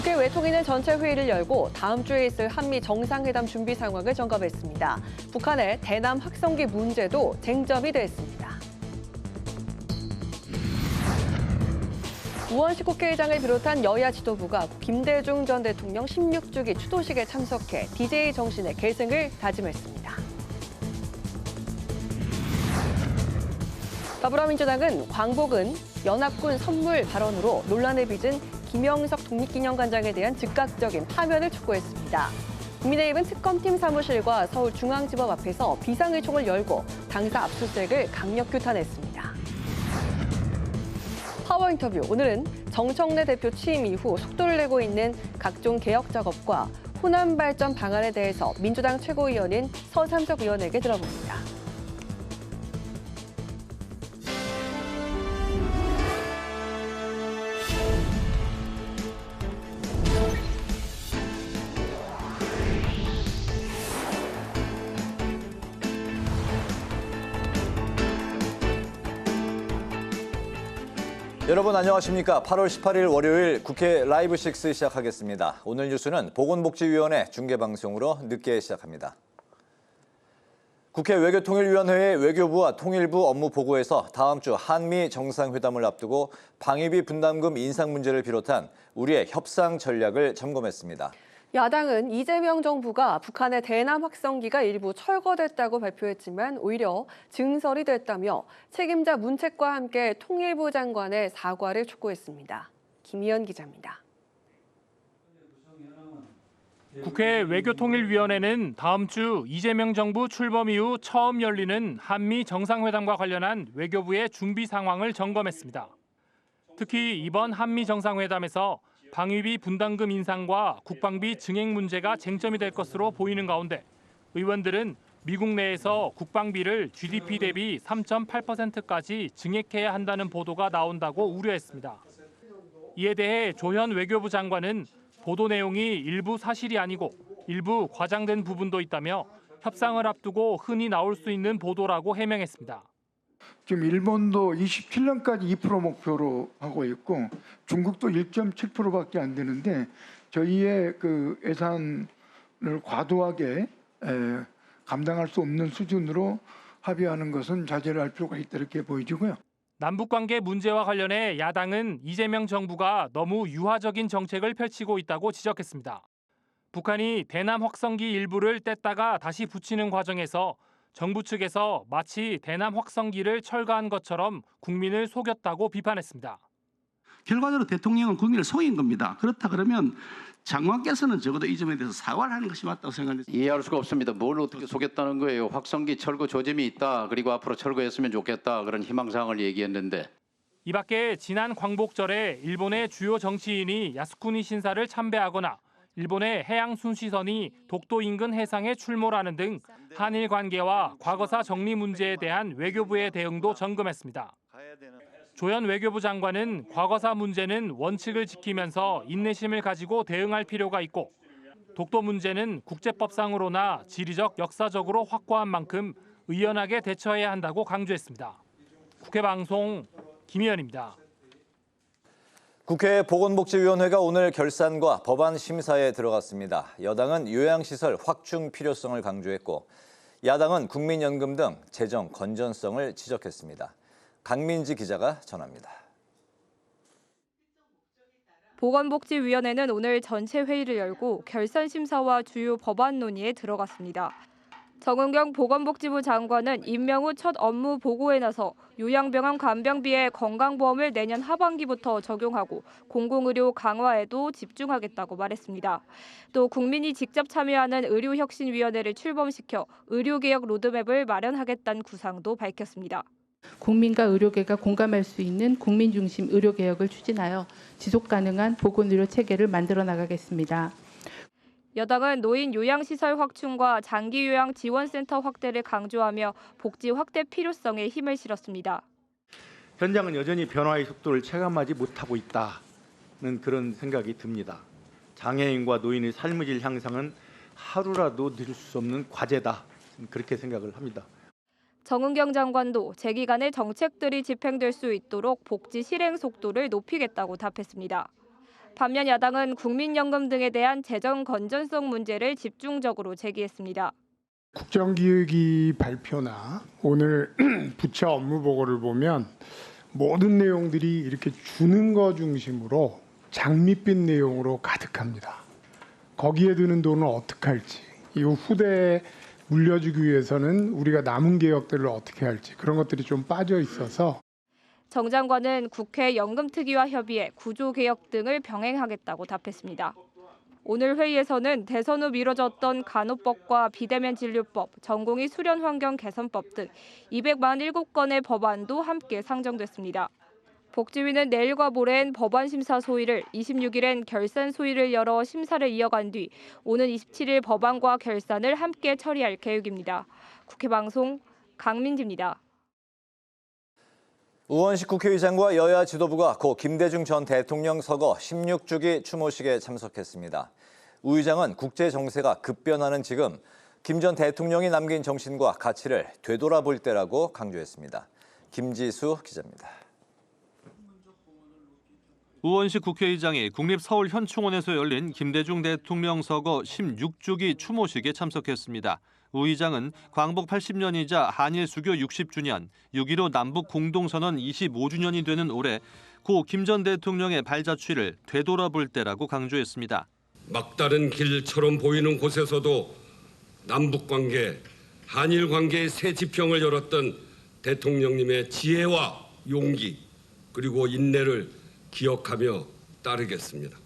국회 외통위는 전체 회의를 열고 다음 주에 있을 한미 정상회담 준비 상황을 점검했습니다. 북한의 대남 확성기 문제도 쟁점이 됐습니다. 우원식 국회의장을 비롯한 여야 지도부가 김대중 전 대통령 16주기 추도식에 참석해 DJ 정신의 계승을 다짐했습니다. 더불어민주당은 광복은 연합군 선물 발언으로 논란을 빚은 김영석 독립기념관장에 대한 즉각적인 파면을 촉구했습니다. 국민의힘은 특검팀 사무실과 서울중앙지법 앞에서 비상의총을 열고 당사 압수수색을 강력 규탄했습니다. 파워 인터뷰, 오늘은 정청래 대표 취임 이후 속도를 내고 있는 각종 개혁 작업과 호남 발전 방안에 대해서 민주당 최고위원인 서삼석 의원에게 들어봅니다. 여러분 안녕하십니까? 8월 18일 월요일 국회 라이브 6 시작하겠습니다. 오늘 뉴스는 보건복지위원회 중계방송으로 늦게 시작합니다. 국회 외교통일위원회의 외교부와 통일부 업무 보고에서 다음 주 한미 정상회담을 앞두고 방위비 분담금 인상 문제를 비롯한 우리의 협상 전략을 점검했습니다. 야당은 이재명 정부가 북한의 대남 확성기가 일부 철거됐다고 발표했지만 오히려 증설이 됐다며 책임자 문책과 함께 통일부 장관의 사과를 촉구했습니다. 김희연 기자입니다. 국회 외교통일위원회는 다음 주 이재명 정부 출범 이후 처음 열리는 한미 정상회담과 관련한 외교부의 준비 상황을 점검했습니다. 특히 이번 한미 정상회담에서 방위비 분담금 인상과 국방비 증액 문제가 쟁점이 될 것으로 보이는 가운데 의원들은 미국 내에서 국방비를 GDP 대비 3.8%까지 증액해야 한다는 보도가 나온다고 우려했습니다. 이에 대해 조현 외교부 장관은 보도 내용이 일부 사실이 아니고 일부 과장된 부분도 있다며 협상을 앞두고 흔히 나올 수 있는 보도라고 해명했습니다. 지금 일본도 27년까지 2% 목표로 하고 있고 중국도 1.7%밖에 안 되는데 저희의 그 예산을 과도하게 감당할 수 없는 수준으로 합의하는 것은 자제를 할 필요가 있다 이렇게 보여지고요. 남북관계 문제와 관련해 야당은 이재명 정부가 너무 유화적인 정책을 펼치고 있다고 지적했습니다. 북한이 대남 확성기 일부를 뗐다가 다시 붙이는 과정에서 정부 측에서 마치 대남 확성기를 철거한 것처럼 국민을 속였다고 비판했습니다. 결과적으로 대통령은 국민을 속인 겁니다. 그렇다 그러면 장관께서는 적어도 이 점에 대해서 사과를 하는 것이 맞다고 생각합니다. 이해할 수가 없습니다. 뭘 어떻게 속였다는 거예요. 확성기 철거 조짐이 있다. 그리고 앞으로 철거했으면 좋겠다. 그런 희망사항을 얘기했는데. 이 밖에 지난 광복절에 일본의 주요 정치인이 야스쿠니 신사를 참배하거나 일본의 해양 순시선이 독도 인근 해상에 출몰하는 등 한일 관계와 과거사 정리 문제에 대한 외교부의 대응도 점검했습니다. 조현 외교부 장관은 과거사 문제는 원칙을 지키면서 인내심을 가지고 대응할 필요가 있고 독도 문제는 국제법상으로나 지리적 역사적으로 확고한 만큼 의연하게 대처해야 한다고 강조했습니다. 국회 방송 김희연입니다. 국회 보건복지위원회가 오늘 결산과 법안 심사에 들어갔습니다. 여당은 요양시설 확충 필요성을 강조했고 야당은 국민연금 등 재정 건전성을 지적했습니다. 강민지 기자가 전합니다. 보건복지위원회는 오늘 전체 회의를 열고 결산 심사와 주요 법안 논의에 들어갔습니다. 정은경 보건복지부 장관은 임명 후 첫 업무 보고에 나서 요양병원 간병비의 건강보험을 내년 하반기부터 적용하고 공공의료 강화에도 집중하겠다고 말했습니다. 또 국민이 직접 참여하는 의료혁신위원회를 출범시켜 의료개혁 로드맵을 마련하겠다는 구상도 밝혔습니다. 국민과 의료계가 공감할 수 있는 국민중심 의료개혁을 추진하여 지속가능한 보건의료 체계를 만들어 나가겠습니다. 여당은 노인 요양시설 확충과 장기요양 지원센터 확대를 강조하며 복지 확대 필요성에 힘을 실었습니다. 현장은 여전히 변화의 속도를 체감하지 못하고 있다는 그런 생각이 듭니다. 장애인과 노인의 삶의 질 향상은 하루라도 늦을 수 없는 과제다. 그렇게 생각을 합니다. 정은경 장관도 재기간에 정책들이 집행될 수 있도록 복지 실행 속도를 높이겠다고 답했습니다. 반면 야당은 국민연금 등에 대한 재정 건전성 문제를 집중적으로 제기했습니다. 국정기획위 발표나 오늘 부처 업무 보고를 보면 모든 내용들이 이렇게 주는 거 중심으로 장밋빛 내용으로 가득합니다. 거기에 드는 돈은 어떻게 할지, 이후 후대에 물려주기 위해서는 우리가 남은 개혁들을 어떻게 할지 그런 것들이 좀 빠져 있어서 정 장관은 국회 연금특위와 협의해 구조개혁 등을 병행하겠다고 답했습니다. 오늘 회의에서는 대선 후 미뤄졌던 간호법과 비대면 진료법, 전공의 수련 환경 개선법 등 247건의 법안도 함께 상정됐습니다. 복지위는 내일과 모레엔 법안 심사 소위를, 26일엔 결산 소위를 열어 심사를 이어간 뒤 오는 27일 법안과 결산을 함께 처리할 계획입니다. 국회 방송 강민지입니다. 우원식 국회의장과 여야 지도부가 고 김대중 전 대통령 서거 16주기 추모식에 참석했습니다. 우 의장은 국제 정세가 급변하는 지금 김 전 대통령이 남긴 정신과 가치를 되돌아볼 때라고 강조했습니다. 김지수 기자입니다. 우원식 국회의장이 국립서울현충원에서 열린 김대중 대통령 서거 16주기 추모식에 참석했습니다. 우 의장은 광복 80년이자 한일 수교 60주년, 6.15 남북 공동선언 25주년이 되는 올해 고 김 전 대통령의 발자취를 되돌아볼 때라고 강조했습니다. 막다른 길처럼 보이는 곳에서도 남북관계, 한일관계의 새 지평을 열었던 대통령님의 지혜와 용기 그리고 인내를 기억하며 따르겠습니다.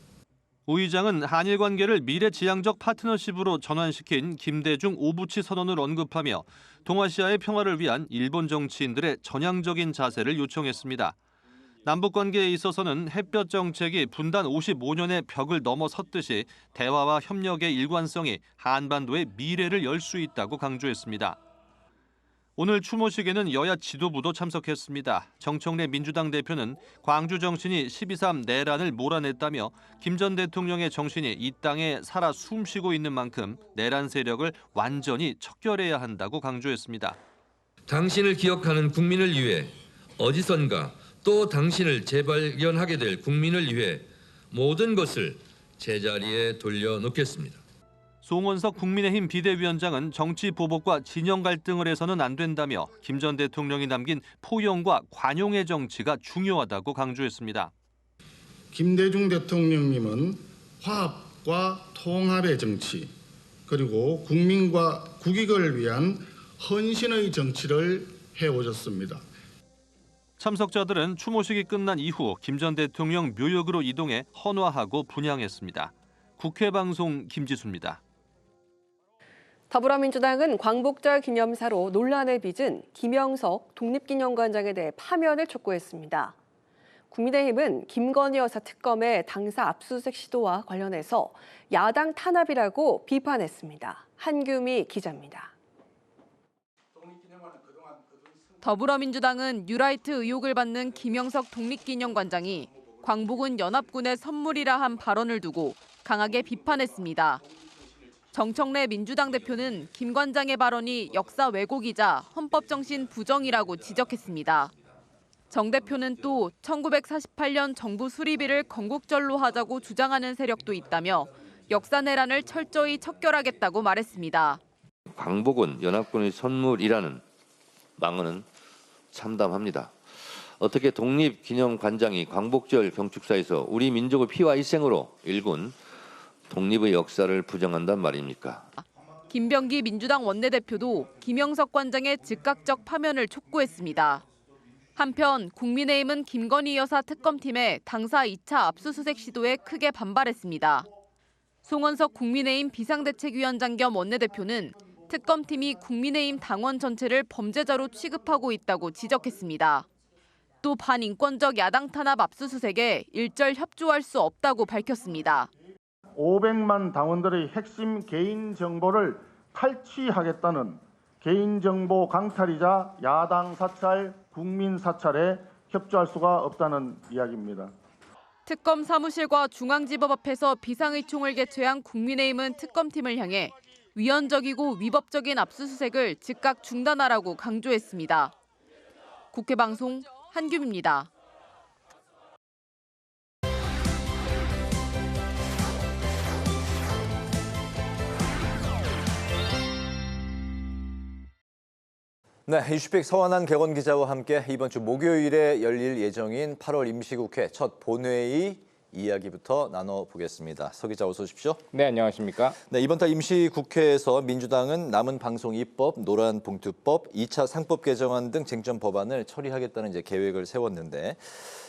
우 의장은 한일 관계를 미래지향적 파트너십으로 전환시킨 김대중 오부치 선언을 언급하며 동아시아의 평화를 위한 일본 정치인들의 전향적인 자세를 요청했습니다. 남북 관계에 있어서는 햇볕 정책이 분단 55년의 벽을 넘어섰듯이 대화와 협력의 일관성이 한반도의 미래를 열 수 있다고 강조했습니다. 오늘 추모식에는 여야 지도부도 참석했습니다. 정청래 민주당 대표는 광주 정신이 12.3 내란을 몰아냈다며 김 전 대통령의 정신이 이 땅에 살아 숨쉬고 있는 만큼 내란 세력을 완전히 척결해야 한다고 강조했습니다. 당신을 기억하는 국민을 위해 어디선가 또 당신을 재발견하게 될 국민을 위해 모든 것을 제자리에 돌려놓겠습니다. 송원석 국민의힘 비대위원장은 정치 보복과 진영 갈등을 해서는 안 된다며 김 전 대통령이 남긴 포용과 관용의 정치가 중요하다고 강조했습니다. 김대중 대통령님은 화합과 통합의 정치, 그리고 국민과 국익을 위한 헌신의 정치를 해오셨습니다. 참석자들은 추모식이 끝난 이후 김 전 대통령 묘역으로 이동해 헌화하고 분향했습니다. 국회 방송 김지수입니다. 더불어민주당은 광복절 기념사로 논란을 빚은 김영석 독립기념관장에 대해 파면을 촉구했습니다. 국민의힘은 김건희 여사 특검의 당사 압수수색 시도와 관련해서 야당 탄압이라고 비판했습니다. 한규미 기자입니다. 더불어민주당은 뉴라이트 의혹을 받는 김영석 독립기념관장이 광복은 연합군의 선물이라 한 발언을 두고 강하게 비판했습니다. 정청래 민주당 대표는 김 관장의 발언이 역사 왜곡이자 헌법 정신 부정이라고 지적했습니다. 정 대표는 또 1948년 정부 수립일을 건국절로 하자고 주장하는 세력도 있다며 역사 내란을 철저히 척결하겠다고 말했습니다. 광복은 연합군의 선물이라는 망언은 참담합니다. 어떻게 독립기념관장이 광복절 경축사에서 우리 민족의 피와 희생으로 일군 독립의 역사를 부정한단 말입니까? 김병기 민주당 원내대표도 김영석 관장의 즉각적 파면을 촉구했습니다. 한편 국민의힘은 김건희 여사 특검팀의 당사 2차 압수수색 시도에 크게 반발했습니다. 송원석 국민의힘 비상대책위원장 겸 원내대표는 특검팀이 국민의힘 당원 전체를 범죄자로 취급하고 있다고 지적했습니다. 또 반인권적 야당 탄압 압수수색에 일절 협조할 수 없다고 밝혔습니다. 500만 당원들의 핵심 개인정보를 탈취하겠다는 개인정보 강탈이자 야당 사찰, 국민 사찰에 협조할 수가 없다는 이야기입니다. 특검 사무실과 중앙지법 앞에서 비상의총을 개최한 국민의힘은 특검팀을 향해 위헌적이고 위법적인 압수수색을 즉각 중단하라고 강조했습니다. 국회 방송 한규미입니다. 네, 이슈픽 서완한 개건 기자와 함께 이번 주 목요일에 열릴 예정인 8월 임시국회 첫 본회의 이야기부터 나눠보겠습니다. 서 기자 어서 오십시오. 네, 안녕하십니까. 네, 이번 달 임시국회에서 민주당은 남은 방송 입법, 노란봉투법, 2차 상법 개정안 등 쟁점 법안을 처리하겠다는 이제 계획을 세웠는데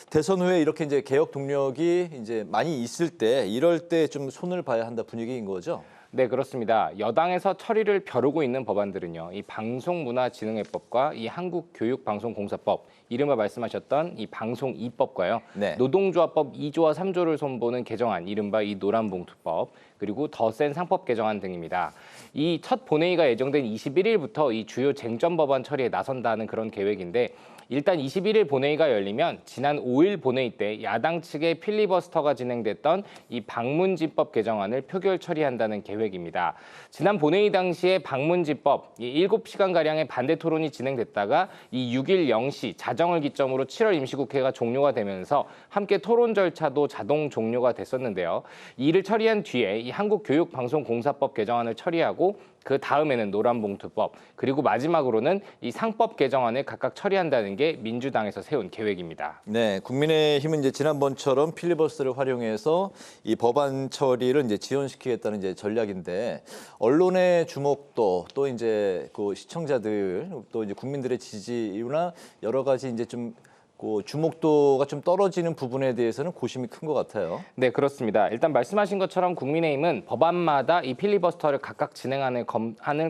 대선 후에 이렇게 이제 개혁 동력이 이제 많이 있을 때 이럴 때 좀 손을 봐야 한다 분위기인 거죠? 네, 그렇습니다. 여당에서 처리를 벼르고 있는 법안들은요. 이 방송문화진흥회법과 이 한국교육방송공사법, 이른바 말씀하셨던 이 방송 2법과요. 네. 노동조합법 2조와 3조를 손보는 개정안, 이른바 이 노란봉투법, 그리고 더 센 상법 개정안 등입니다. 이 첫 본회의가 예정된 21일부터 이 주요 쟁점 법안 처리에 나선다는 그런 계획인데 일단 21일 본회의가 열리면 지난 5일 본회의 때 야당 측의 필리버스터가 진행됐던 이 방문진법 개정안을 표결 처리한다는 계획입니다. 지난 본회의 당시에 방문진법 7시간가량의 반대 토론이 진행됐다가 이 6일 0시 자정을 기점으로 7월 임시국회가 종료가 되면서 함께 토론 절차도 자동 종료가 됐었는데요. 이를 처리한 뒤에 이 한국교육방송공사법 개정안을 처리하고 그 다음에는 노란봉투법, 그리고 마지막으로는 이 상법 개정안을 각각 처리한다는 게 민주당에서 세운 계획입니다. 네, 국민의힘은 이제 지난번처럼 필리버스터를 활용해서 이 법안 처리를 이제 지연시키겠다는 이제 전략인데 언론의 주목도 또 이제 그 시청자들 또 이제 국민들의 지지나 여러 가지 이제 좀 그 주목도가 좀 떨어지는 부분에 대해서는 고심이 큰 것 같아요. 네, 그렇습니다. 일단 말씀하신 것처럼 국민의힘은 법안마다 이 필리버스터를 각각 진행하는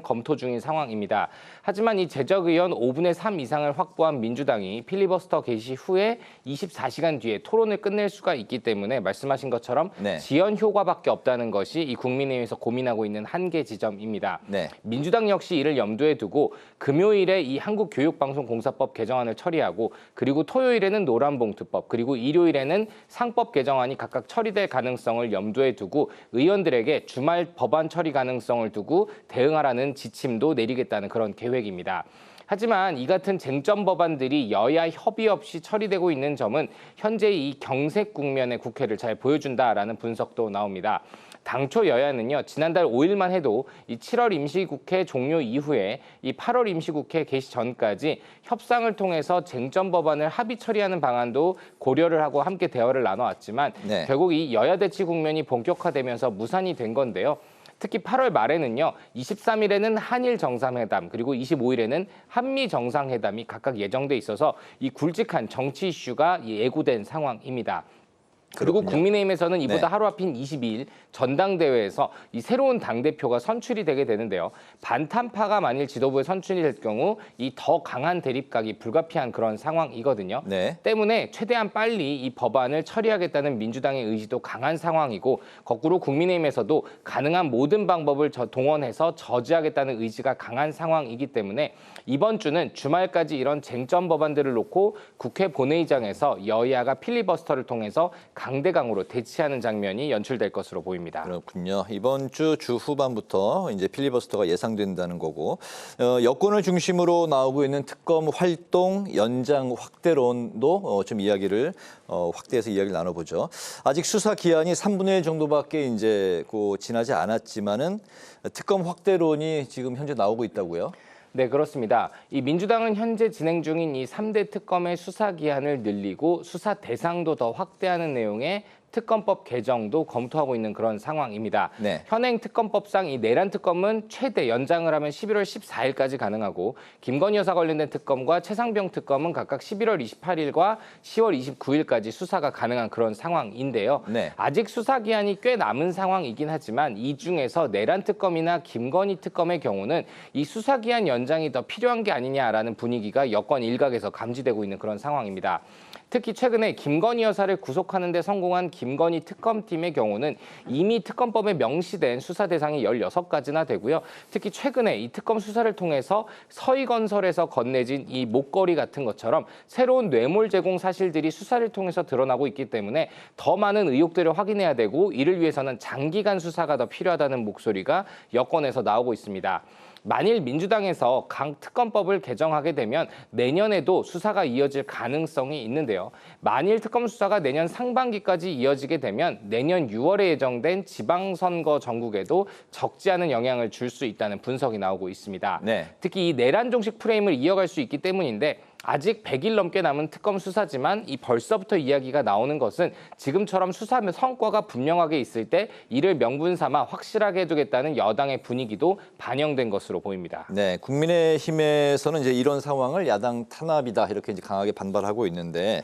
검토 중인 상황입니다. 하지만 이 제적의원 5분의 3 이상을 확보한 민주당이 필리버스터 개시 후에 24시간 뒤에 토론을 끝낼 수가 있기 때문에 말씀하신 것처럼 네. 지연 효과밖에 없다는 것이 이 국민의힘에서 고민하고 있는 한계 지점입니다. 네. 민주당 역시 이를 염두에 두고 금요일에 이 한국교육방송공사법 개정안을 처리하고 그리고 토요일에는 노란봉투법 그리고 일요일에는 상법 개정안이 각각 처리될 가능성을 염두에 두고 의원들에게 주말 법안 처리 가능성을 두고 대응하라는 지침도 내리겠다는 그런 계획입니다. 하지만 이 같은 쟁점 법안들이 여야 협의 없이 처리되고 있는 점은 현재 이 경색 국면의 국회를 잘 보여준다라는 분석도 나옵니다. 당초 여야는요, 지난달 5일만 해도 이 7월 임시국회 종료 이후에 이 8월 임시국회 개시 전까지 협상을 통해서 쟁점 법안을 합의 처리하는 방안도 고려를 하고 함께 대화를 나눠왔지만 네. 결국 이 여야 대치 국면이 본격화되면서 무산이 된 건데요. 특히 8월 말에는요, 23일에는 한일 정상회담 그리고 25일에는 한미 정상회담이 각각 예정돼 있어서 이 굵직한 정치 이슈가 예고된 상황입니다. 그리고 그렇군요. 국민의힘에서는 이보다 네. 하루 앞인 22일 전당대회에서 이 새로운 당대표가 선출이 되게 되는데요. 반탄파가 만일 지도부에 선출이 될 경우 이 더 강한 대립각이 불가피한 그런 상황이거든요. 네. 때문에 최대한 빨리 이 법안을 처리하겠다는 민주당의 의지도 강한 상황이고 거꾸로 국민의힘에서도 가능한 모든 방법을 동원해서 저지하겠다는 의지가 강한 상황이기 때문에 이번 주는 주말까지 이런 쟁점 법안들을 놓고 국회 본회의장에서 여야가 필리버스터를 통해서 강대강으로 대치하는 장면이 연출될 것으로 보입니다. 그렇군요. 이번 주 후반부터 이제 필리버스터가 예상된다는 거고 여권을 중심으로 나오고 있는 특검 활동 연장 확대론도 좀 이야기를 확대해서 이야기를 나눠보죠. 아직 수사 기한이 3분의 1 정도밖에 이제 지나지 않았지만은 특검 확대론이 지금 현재 나오고 있다고요? 네, 그렇습니다. 이 민주당은 현재 진행 중인 이 3대 특검의 수사 기한을 늘리고 수사 대상도 더 확대하는 내용의 특검법 개정도 검토하고 있는 그런 상황입니다. 네. 현행 특검법상 이 내란 특검은 최대 연장을 하면 11월 14일까지 가능하고 김건희 여사 관련된 특검과 최상병 특검은 각각 11월 28일과 10월 29일까지 수사가 가능한 그런 상황인데요. 네. 아직 수사 기한이 꽤 남은 상황이긴 하지만 이 중에서 내란 특검이나 김건희 특검의 경우는 이 수사 기한 연장이 더 필요한 게 아니냐라는 분위기가 여권 일각에서 감지되고 있는 그런 상황입니다. 특히 최근에 김건희 여사를 구속하는 데 성공한 김건희 특검팀의 경우는 이미 특검법에 명시된 수사 대상이 16가지나 되고요. 특히 최근에 이 특검 수사를 통해서 서희건설에서 건네진 이 목걸이 같은 것처럼 새로운 뇌물 제공 사실들이 수사를 통해서 드러나고 있기 때문에 더 많은 의혹들을 확인해야 되고 이를 위해서는 장기간 수사가 더 필요하다는 목소리가 여권에서 나오고 있습니다. 만일 민주당에서 특검법을 개정하게 되면 내년에도 수사가 이어질 가능성이 있는데요. 만일 특검 수사가 내년 상반기까지 이어지게 되면 내년 6월에 예정된 지방선거 전국에도 적지 않은 영향을 줄 수 있다는 분석이 나오고 있습니다. 네. 특히 이 내란 종식 프레임을 이어갈 수 있기 때문인데 아직 100일 넘게 남은 특검 수사지만 이 벌써부터 이야기가 나오는 것은 지금처럼 수사 성과가 분명하게 있을 때 이를 명분 삼아 확실하게 해두겠다는 여당의 분위기도 반영된 것으로 보입니다. 네, 국민의힘에서는 이제 이런 상황을 야당 탄압이다 이렇게 이제 강하게 반발하고 있는데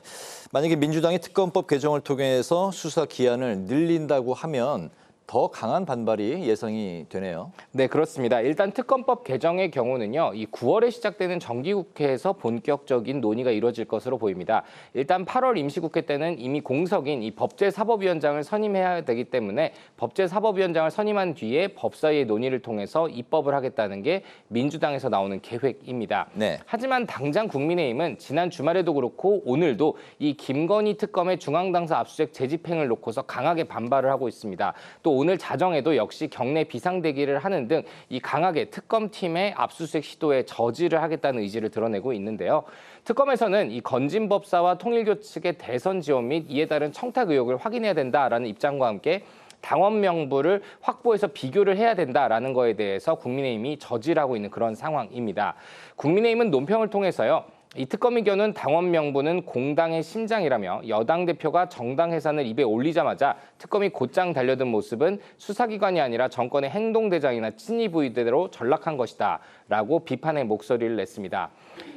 만약에 민주당이 특검법 개정을 통해서 수사 기한을 늘린다고 하면 더 강한 반발이 예상이 되네요. 네, 그렇습니다. 일단 특검법 개정의 경우는요, 이 9월에 시작되는 정기국회에서 본격적인 논의가 이루어질 것으로 보입니다. 일단 8월 임시국회 때는 이미 공석인 이 법제사법위원장을 선임해야 되기 때문에 법제사법위원장을 선임한 뒤에 법사위의 논의를 통해서 입법을 하겠다는 게 민주당에서 나오는 계획입니다. 네. 하지만 당장 국민의힘은 지난 주말에도 그렇고 오늘도 이 김건희 특검의 중앙당사 압수수색 재집행을 놓고서 강하게 반발을 하고 있습니다. 또 오늘 자정에도 역시 경내 비상대기를 하는 등 이 강하게 특검팀의 압수수색 시도에 저지를 하겠다는 의지를 드러내고 있는데요. 특검에서는 이 건진법사와 통일교 측의 대선 지원 및 이에 따른 청탁 의혹을 확인해야 된다라는 입장과 함께 당원 명부를 확보해서 비교를 해야 된다라는 거에 대해서 국민의힘이 저지하고 있는 그런 상황입니다. 국민의힘은 논평을 통해서요. 이 특검 의견은 당원 명부는 공당의 심장이라며 여당 대표가 정당 해산을 입에 올리자마자 특검이 곧장 달려든 모습은 수사기관이 아니라 정권의 행동대장이나 친이부위대로 전락한 것이다 라고 비판의 목소리를 냈습니다.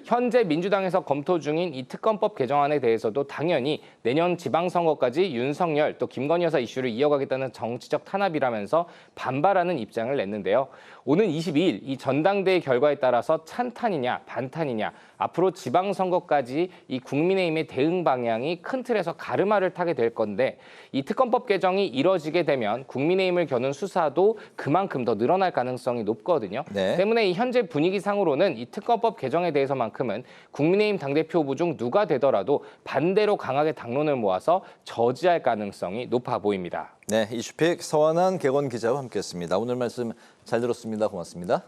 현재 민주당에서 검토 중인 이 특검법 개정안에 대해서도 당연히 내년 지방선거까지 윤석열 또 김건희 여사 이슈를 이어가겠다는 정치적 탄압이라면서 반발하는 입장을 냈는데요. 오는 22일 이 전당대회 결과에 따라서 찬탄이냐 반탄이냐 앞으로 지방선거까지 이 국민의힘의 대응 방향이 큰 틀에서 가르마를 타게 될 건데 이 특검법 개정이 이뤄지게 되면 국민의힘을 겨눈 수사도 그만큼 더 늘어날 가능성이 높거든요. 네. 때문에 이 현재 분위기상으로는 이 특검법 개정에 대해서만큼은 국민의힘 당대표 후보 중 누가 되더라도 반대로 강하게 당론을 모아서 저지할 가능성이 높아 보입니다. 네, 이슈픽 서완한 객원 기자와 함께했습니다. 오늘 말씀 잘 들었습니다. 고맙습니다.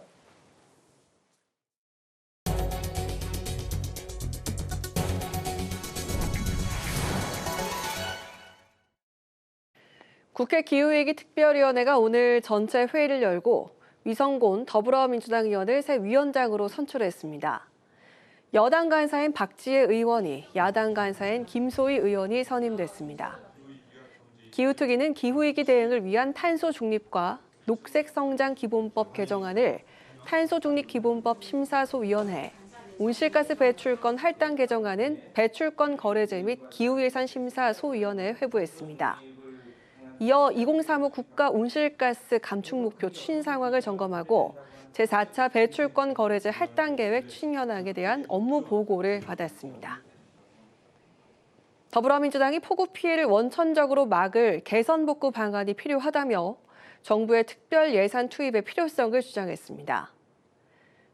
국회 기후위기 특별위원회가 오늘 전체 회의를 열고 위성곤 더불어민주당 의원을 새 위원장으로 선출했습니다. 여당 간사인 박지혜 의원이, 야당 간사인 김소희 의원이 선임됐습니다. 기후특위는 기후위기 대응을 위한 탄소중립과 녹색성장기본법 개정안을 탄소중립기본법 심사소위원회, 온실가스 배출권 할당 개정안은 배출권 거래제 및 기후예산 심사소위원회에 회부했습니다. 이어 2035 국가 온실가스 감축 목표 추진 상황을 점검하고 제4차 배출권 거래제 할당 계획 추진 현황에 대한 업무 보고를 받았습니다. 더불어민주당이 폭우 피해를 원천적으로 막을 개선 복구 방안이 필요하다며 정부의 특별 예산 투입의 필요성을 주장했습니다.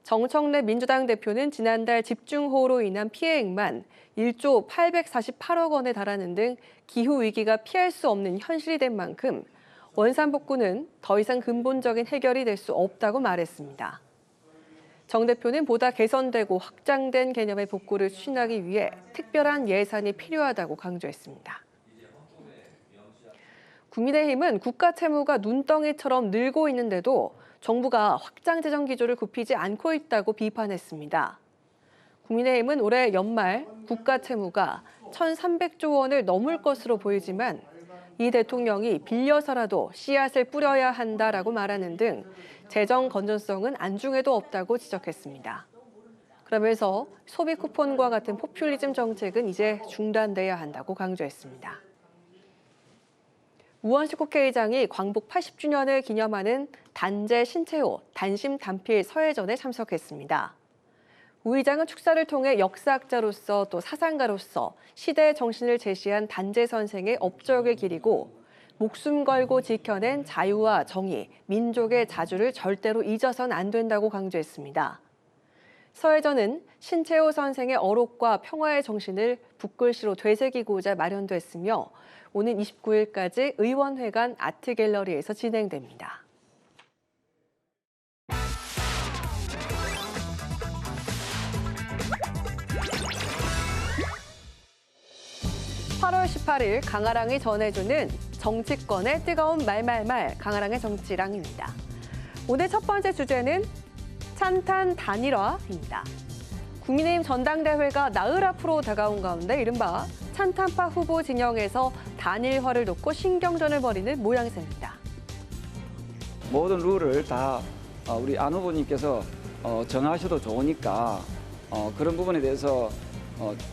정청래 민주당 대표는 지난달 집중호우로 인한 피해액만 1조 848억 원에 달하는 등 기후위기가 피할 수 없는 현실이 된 만큼 원산복구는 더 이상 근본적인 해결이 될 수 없다고 말했습니다. 정 대표는 보다 개선되고 확장된 개념의 복구를 추진하기 위해 특별한 예산이 필요하다고 강조했습니다. 국민의힘은 국가 채무가 눈덩이처럼 늘고 있는데도 정부가 확장 재정 기조를 굽히지 않고 있다고 비판했습니다. 국민의힘은 올해 연말 국가 채무가 1,300조 원을 넘을 것으로 보이지만 이 대통령이 빌려서라도 씨앗을 뿌려야 한다라고 말하는 등 재정 건전성은 안중에도 없다고 지적했습니다. 그러면서 소비 쿠폰과 같은 포퓰리즘 정책은 이제 중단돼야 한다고 강조했습니다. 우원식 국회의장이 광복 80주년을 기념하는 단재 신채호 단심 단필 서해전에 참석했습니다. 우 의장은 축사를 통해 역사학자로서 또 사상가로서 시대의 정신을 제시한 단재 선생의 업적을 기리고 목숨 걸고 지켜낸 자유와 정의, 민족의 자주를 절대로 잊어선 안 된다고 강조했습니다. 서해전은 신채호 선생의 어록과 평화의 정신을 붓글씨로 되새기고자 마련됐으며 오는 29일까지 의원회관 아트갤러리에서 진행됩니다. 8월 18일 강아랑이 전해주는 정치권의 뜨거운 말말말 강아랑의 정치랑입니다. 오늘 첫 번째 주제는 찬탄 단일화입니다. 국민의힘 전당대회가 나흘 앞으로 다가온 가운데 이른바 찬탄파 후보 진영에서 단일화를 놓고 신경전을 벌이는 모양새입니다. 모든 룰을 다 우리 안 후보님께서 정하셔도 좋으니까 그런 부분에 대해서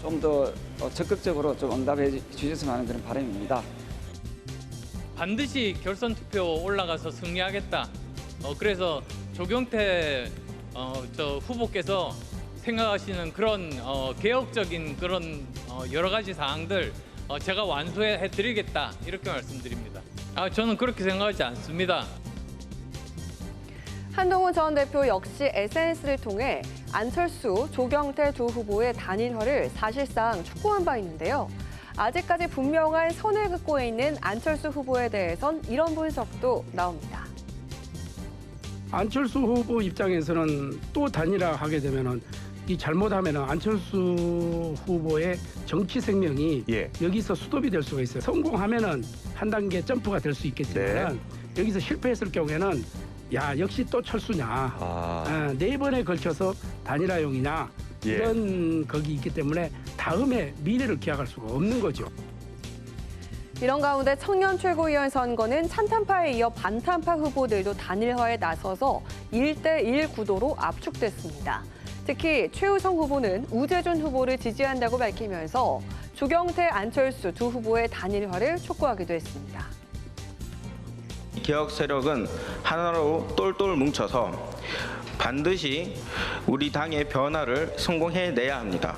좀 더 적극적으로 좀 응답해 주셨으면 하는 그런 바람입니다. 반드시 결선 투표 올라가서 승리하겠다. 그래서 조경태 저 후보께서 생각하시는 그런 개혁적인 그런 여러 가지 사항들 제가 완수해 드리겠다 이렇게 말씀드립니다. 저는 그렇게 생각하지 않습니다. 한동훈 전 대표 역시 SNS를 통해 안철수, 조경태 두 후보의 단일화를 사실상 촉구한 바 있는데요. 아직까지 분명한 선을 긋고 있는 안철수 후보에 대해선 이런 분석도 나옵니다. 안철수 후보 입장에서는 또 단일화하게 되면은 이 잘못하면은 안철수 후보의 정치 생명이 여기서 스톱이 될 수가 있어요. 성공하면은 한 단계 점프가 될 수 있겠지만 여기서 실패했을 경우에는 야 역시 또 철수냐, 네 번에 걸쳐서 단일화용이냐 이런 거기 있기 때문에 다음에 미래를 기약할 수가 없는 거죠. 이런 가운데 청년 최고위원 선거는 찬탄파에 이어 반탄파 후보들도 단일화에 나서서 1대1 구도로 압축됐습니다. 특히 최우성 후보는 우재준 후보를 지지한다고 밝히면서 조경태, 안철수 두 후보의 단일화를 촉구하기도 했습니다. 개혁 세력은 하나로 똘똘 뭉쳐서 반드시 우리 당의 변화를 성공해내야 합니다.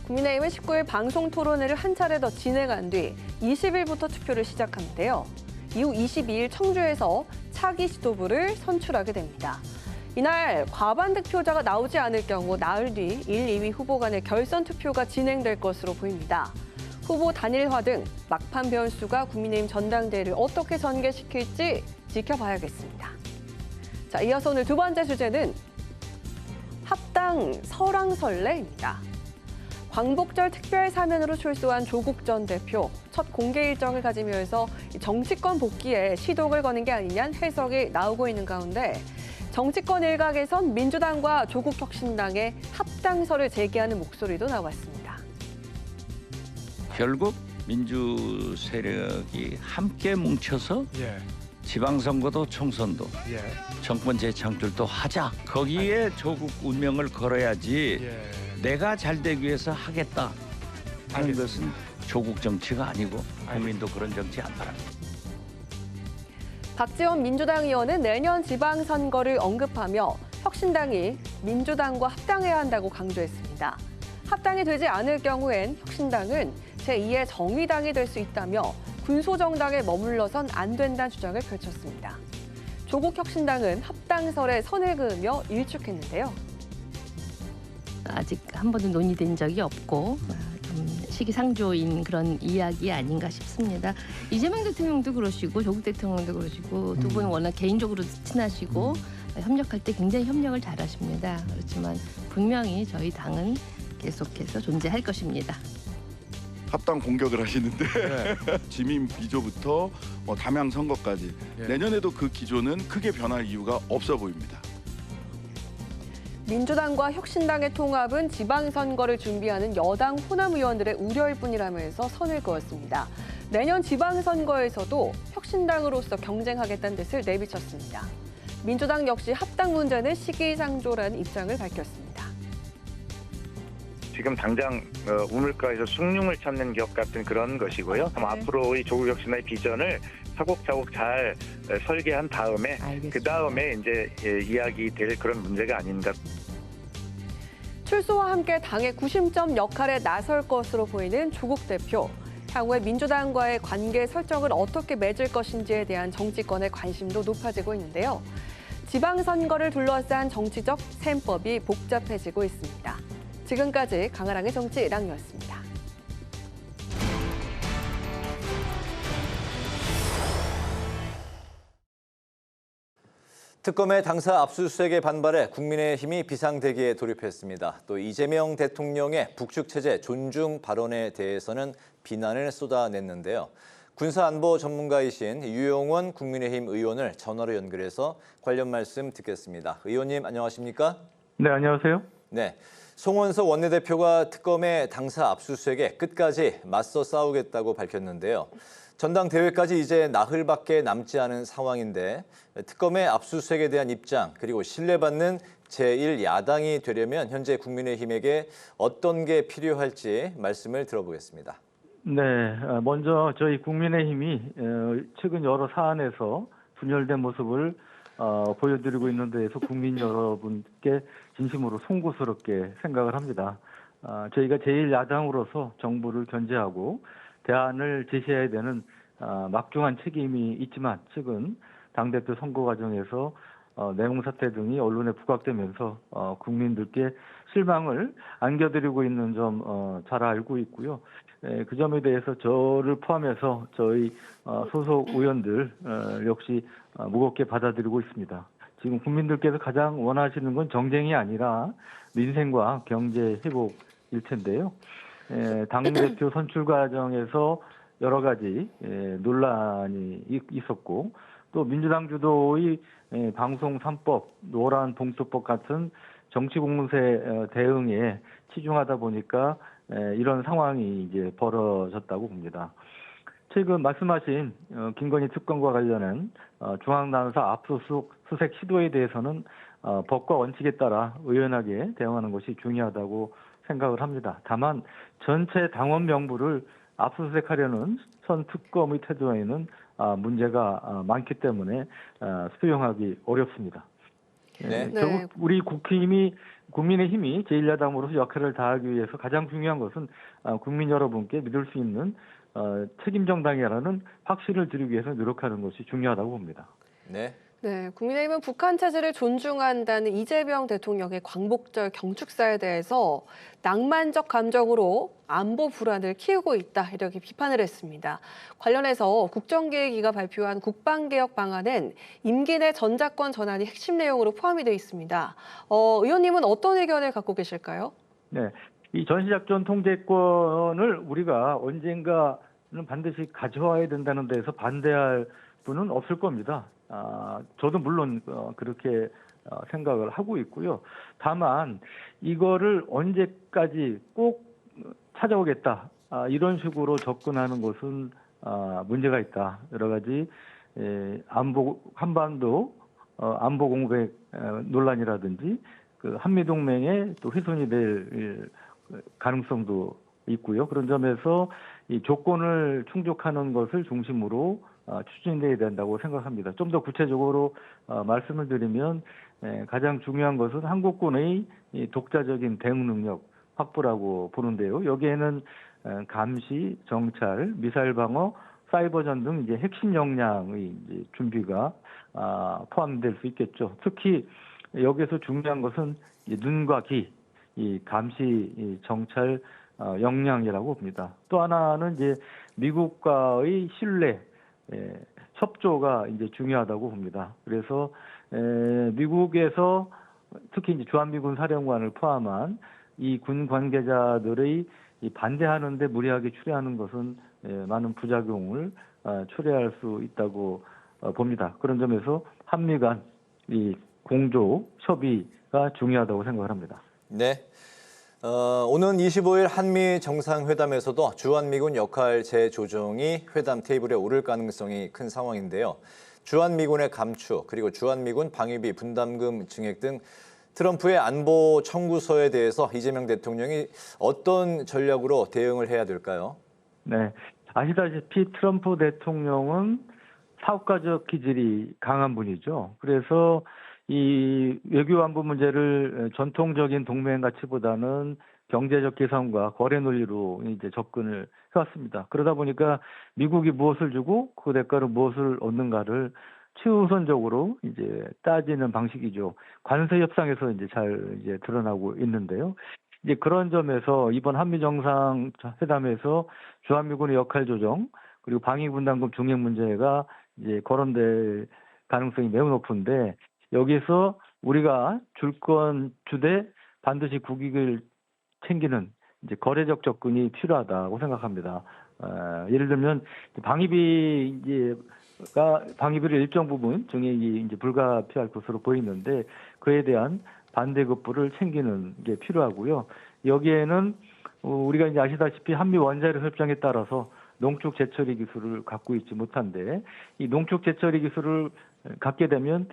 국민의힘은 19일 방송 토론회를 한 차례 더 진행한 뒤 20일부터 투표를 시작하는데요. 이후 22일 청주에서 차기 지도부를 선출하게 됩니다. 이날 과반 득표자가 나오지 않을 경우 나흘 뒤 1, 2위 후보 간의 결선 투표가 진행될 것으로 보입니다. 후보 단일화 등 막판 변수가 국민의힘 전당대회를 어떻게 전개시킬지 지켜봐야겠습니다. 자, 이어서 오늘 두 번째 주제는 합당 설왕설래입니다. 광복절 특별 사면으로 출소한 조국 전 대표 첫 공개 일정을 가지면서 정치권 복귀에 시동을 거는 게 아니냐는 해석이 나오고 있는 가운데 정치권 일각에선 민주당과 조국혁신당의 합당설을 제기하는 목소리도 나왔습니다. 결국 민주 세력이 함께 뭉쳐서 지방선거도 총선도 정권 재창출도 하자. 거기에 조국 운명을 걸어야지 내가 잘 되기 위해서 하겠다 하는 것은 조국 정치가 아니고 국민도 그런 정치 안 바랍니다. 박지원 민주당 의원은 내년 지방선거를 언급하며 혁신당이 민주당과 합당해야 한다고 강조했습니다. 합당이 되지 않을 경우엔 혁신당은 제2의 정의당이 될 수 있다며 군소정당에 머물러선 안 된다는 주장을 펼쳤습니다. 조국 혁신당은 합당설에 선을 그으며 일축했는데요. 아직 한 번도 논의된 적이 없고 좀 시기상조인 그런 이야기 아닌가 싶습니다. 이재명 대통령도 그러시고 조국 대통령도 그러시고 두 분은 워낙 개인적으로 친하시고 협력할 때 굉장히 협력을 잘하십니다. 그렇지만 분명히 저희 당은 계속해서 존재할 것입니다. 합당 공격을 하시는데 지민 비조부터 담양 선거까지 내년에도 그 기조는 크게 변할 이유가 없어 보입니다. 민주당과 혁신당의 통합은 지방선거를 준비하는 여당 호남 의원들의 우려일 뿐이라면서 선을 그었습니다. 내년 지방선거에서도 혁신당으로서 경쟁하겠다는 뜻을 내비쳤습니다. 민주당 역시 합당 문제는 시기상조라는 입장을 밝혔습니다. 지금 당장 우물가에서 숭늉을 찾는 격 같은 그런 것이고요. 앞으로의 조국 혁신의 비전을 차곡차곡 잘 설계한 다음에 그 다음에 이제 이야기될 그런 문제가 아닌가. 출소와 함께 당의 구심점 역할에 나설 것으로 보이는 조국 대표. 향후에 민주당과의 관계 설정을 어떻게 맺을 것인지에 대한 정치권의 관심도 높아지고 있는데요. 지방선거를 둘러싼 정치적 셈법이 복잡해지고 있습니다. 지금까지 강아랑의 정치랑이었습니다. 특검의 당사 압수수색에 반발해 국민의힘이 비상대기에 돌입했습니다. 또 이재명 대통령의 북측체제 존중 발언에 대해서는 비난을 쏟아냈는데요. 군사안보 전문가이신 유용원 국민의힘 의원을 전화로 연결해서 관련 말씀 듣겠습니다. 의원님 안녕하십니까? 네, 안녕하세요. 네, 송원석 원내대표가 특검의 당사 압수수색에 끝까지 맞서 싸우겠다고 밝혔는데요. 전당대회까지 이제 나흘밖에 남지 않은 상황인데 특검의 압수수색에 대한 입장 그리고 신뢰받는 제1야당이 되려면 현재 국민의힘에게 어떤 게 필요할지 말씀을 들어보겠습니다. 네, 먼저 저희 국민의힘이 최근 여러 사안에서 분열된 모습을 보여드리고 있는 데에서 국민 여러분께 진심으로 송구스럽게 생각을 합니다. 저희가 제1야당으로서 정부를 견제하고 대안을 제시해야 되는 막중한 책임이 있지만 최근 당대표 선거 과정에서 내용 사태 등이 언론에 부각되면서 국민들께 실망을 안겨드리고 있는 점 잘 알고 있고요. 그 점에 대해서 저를 포함해서 저희 소속 의원들 역시 무겁게 받아들이고 있습니다. 지금 국민들께서 가장 원하시는 건 정쟁이 아니라 민생과 경제 회복일 텐데요. 당대표 선출 과정에서 여러 가지 논란이 있었고 또 민주당 주도의 방송 3법, 노란 봉투법 같은 정치 공세 대응에 치중하다 보니까 이런 상황이 이제 벌어졌다고 봅니다. 최근 말씀하신 김건희 특검과 관련한 중앙당사 압수수색 시도에 대해서는 법과 원칙에 따라 의연하게 대응하는 것이 중요하다고 생각을 합니다. 다만 전체 당원 명부를 압수수색하려는 선 특검의 태도에는 문제가 많기 때문에 수용하기 어렵습니다. 네. 결국 우리 국민의힘이 제1야당으로서 역할을 다하기 위해서 가장 중요한 것은 국민 여러분께 믿을 수 있는 책임 정당이라는 확신을 드리기 위해서 노력하는 것이 중요하다고 봅니다. 네. 네, 국민의힘은 북한 체제를 존중한다는 이재명 대통령의 광복절 경축사에 대해서 낭만적 감정으로 안보 불안을 키우고 있다 이렇게 비판을 했습니다. 관련해서 국정기획위가 발표한 국방개혁 방안엔 임기 내 전작권 전환이 핵심 내용으로 포함이 되어 있습니다. 의원님은 어떤 의견을 갖고 계실까요? 네, 이 전시작전 통제권을 우리가 언젠가는 반드시 가져와야 된다는 데서 반대할 분은 없을 겁니다. 저도 물론 그렇게 생각을 하고 있고요. 다만 이거를 언제까지 꼭 찾아오겠다 이런 식으로 접근하는 것은 문제가 있다. 여러 가지 한반도 안보 공백 논란이라든지 그 한미 동맹에 또 훼손이 될 가능성도 있고요. 그런 점에서 이 조건을 충족하는 것을 중심으로 추진돼야 된다고 생각합니다. 좀 더 구체적으로 말씀을 드리면 가장 중요한 것은 한국군의 독자적인 대응 능력 확보라고 보는데요. 여기에는 감시, 정찰, 미사일 방어, 사이버전 등 이제 핵심 역량의 이제 준비가 포함될 수 있겠죠. 특히 여기에서 중요한 것은 눈과 귀, 이 감시, 이 정찰 역량이라고 봅니다. 또 하나는 이제 미국과의 신뢰, 협조가 이제 중요하다고 봅니다. 그래서 미국에서 특히 이제 주한미군 사령관을 포함한 이 군 관계자들의 이 반대하는데 무리하게 출애하는 것은 많은 부작용을 초래할 수 있다고 봅니다. 그런 점에서 한미 간 이 공조 협의가 중요하다고 생각을 합니다. 네. 오는 25일 한미 정상회담에서도 주한미군 역할 재조정이 회담 테이블에 오를 가능성이 큰 상황인데요. 주한미군의 감축 그리고 주한미군 방위비 분담금 증액 등 트럼프의 안보 청구서에 대해서 이재명 대통령이 어떤 전략으로 대응을 해야 될까요? 네, 아시다시피 트럼프 대통령은 사업가적 기질이 강한 분이죠. 그래서 이 외교안보 문제를 전통적인 동맹 가치보다는 경제적 계산과 거래 논리로 이제 접근을 해왔습니다. 그러다 보니까 미국이 무엇을 주고 그 대가로 무엇을 얻는가를 최우선적으로 이제 따지는 방식이죠. 관세 협상에서 이제 잘 이제 드러나고 있는데요. 이제 그런 점에서 이번 한미 정상회담에서 주한미군의 역할 조정 그리고 방위 분담금 증액 문제가 이제 거론될 가능성이 매우 높은데 여기서 우리가 줄건 주되 반드시 국익을 챙기는 이제 거래적 접근이 필요하다고 생각합니다. 예를 들면 방위비를 일정 부분 증액이 이제 불가피할 것으로 보이는데 그에 대한 반대급부를 챙기는 게 필요하고요. 여기에는 우리가 이제 아시다시피 한미 원자력 협정에 따라서 농축 제철이 기술을 갖고 있지 못한데 이 농축 제철이 기술을 갖게 되면